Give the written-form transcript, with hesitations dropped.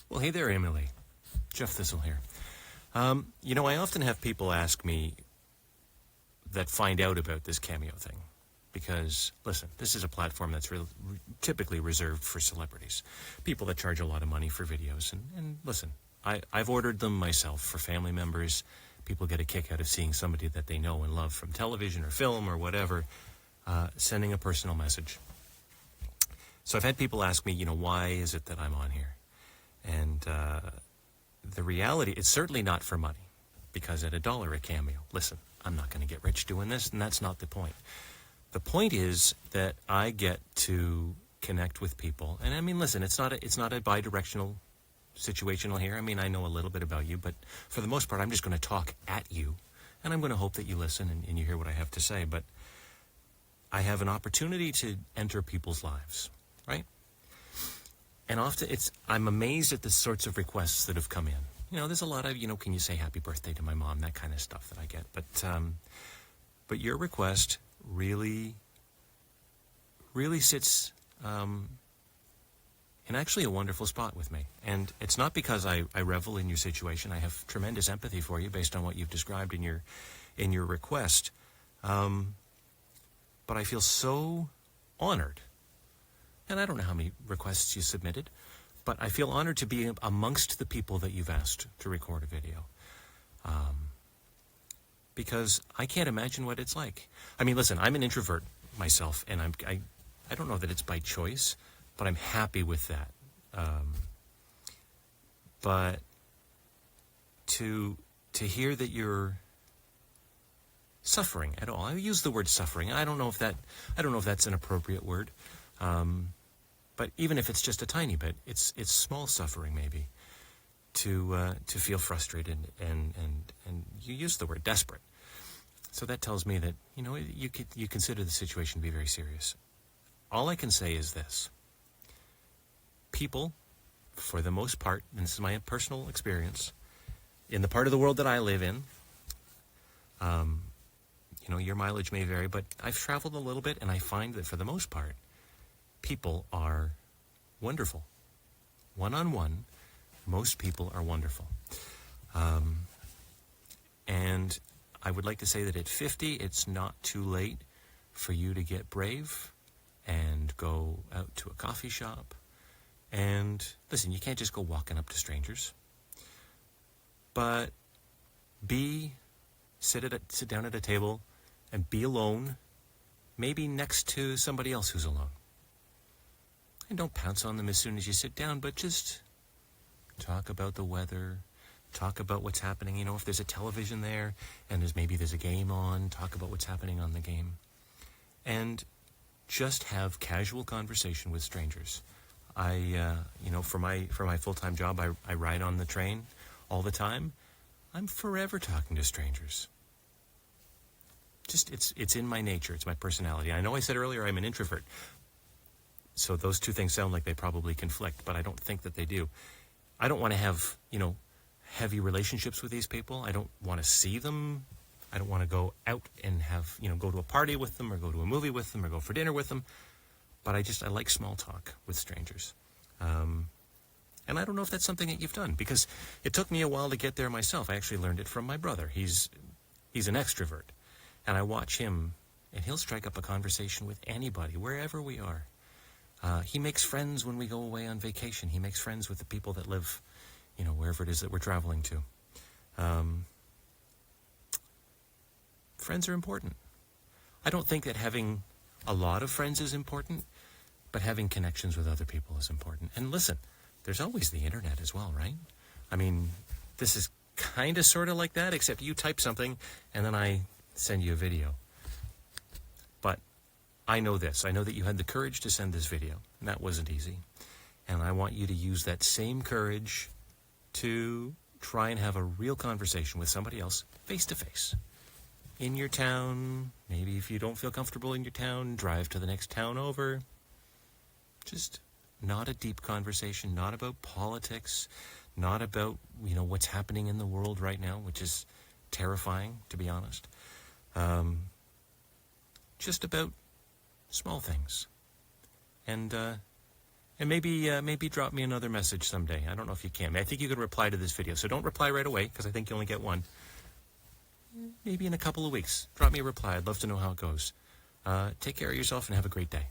Well, hey there, Emily. Jeff Thistle here. I often have people ask me that find out about this Cameo thing. Because, listen, this is a platform that's typically reserved for celebrities. People that charge a lot of money for videos. And listen, I've ordered them myself for family members. People get a kick out of seeing somebody that they know and love from television or film or whatever, sending a personal message. So I've had people ask me, why is it that I'm on here? And the reality, it's certainly not for money. Because at $1 a Cameo, listen, I'm not going to get rich doing this, and that's not the point. The point is that I get to connect with people. And I mean, listen, it's not a bi-directional situational here. I mean, I know a little bit about you, but for the most part, I'm just going to talk at you. And I'm going to hope that you listen and you hear what I have to say. But I have an opportunity to enter people's lives, right? And often I'm amazed at the sorts of requests that have come in. There's a lot of, can you say happy birthday to my mom? That kind of stuff that I get. But your request really sits in actually a wonderful spot with me. And it's not because I revel in your situation. I have tremendous empathy for you based on what you've described in your request. But I feel so honored. And I don't know how many requests you submitted, but I feel honored to be amongst the people that you've asked to record a video. Because I can't imagine what it's like. I mean, listen, I'm an introvert myself, and I don't know that it's by choice, but I'm happy with that. But to hear that you're suffering at all, I use the word suffering. I don't know if that's an appropriate word. But even if it's just a tiny bit, it's small suffering maybe. To feel frustrated and you use the word desperate. So that tells me that, you consider the situation to be very serious. All I can say is this. People, for the most part, and this is my personal experience, in the part of the world that I live in, your mileage may vary, but I've traveled a little bit, and I find that for the most part, people are wonderful. One-on-one, most people are wonderful. And I would like to say that at 50, it's not too late for you to get brave and go out to a coffee shop. And listen, you can't just go walking up to strangers. But sit down at a table and be alone, maybe next to somebody else who's alone. And don't pounce on them as soon as you sit down, but just talk about the weather, talk about what's happening. If there's a television there and there's a game on, talk about what's happening on the game. And just have casual conversation with strangers. For my full-time job, I ride on the train all the time. I'm forever talking to strangers. Just, it's in my nature. It's my personality. I know I said earlier I'm an introvert. So those two things sound like they probably conflict, but I don't think that they do. I don't want to have, heavy relationships with these people. I don't want to see them. I don't want to go out and have, go to a party with them or go to a movie with them or go for dinner with them. But I like small talk with strangers. And I don't know if that's something that you've done, because it took me a while to get there myself. I actually learned it from my brother. He's an extrovert. And I watch him, and he'll strike up a conversation with anybody, wherever we are. He makes friends when we go away on vacation. He makes friends with the people that live, wherever it is that we're traveling to. Friends are important. I don't think that having a lot of friends is important, but having connections with other people is important. And listen, there's always the internet as well, right? I mean, this is kind of sort of like that, except you type something and then I send you a video. But I know this. I know that you had the courage to send this video, and that wasn't easy. And I want you to use that same courage to try and have a real conversation with somebody else face-to-face. In your town, maybe if you don't feel comfortable in your town, drive to the next town over. Just not a deep conversation, not about politics, not about, what's happening in the world right now, which is terrifying, to be honest. Just about small things. And And maybe drop me another message someday. I don't know if you can. I think you could reply to this video. So don't reply right away, because I think you only get one. Maybe in a couple of weeks. Drop me a reply. I'd love to know how it goes. Take care of yourself and have a great day.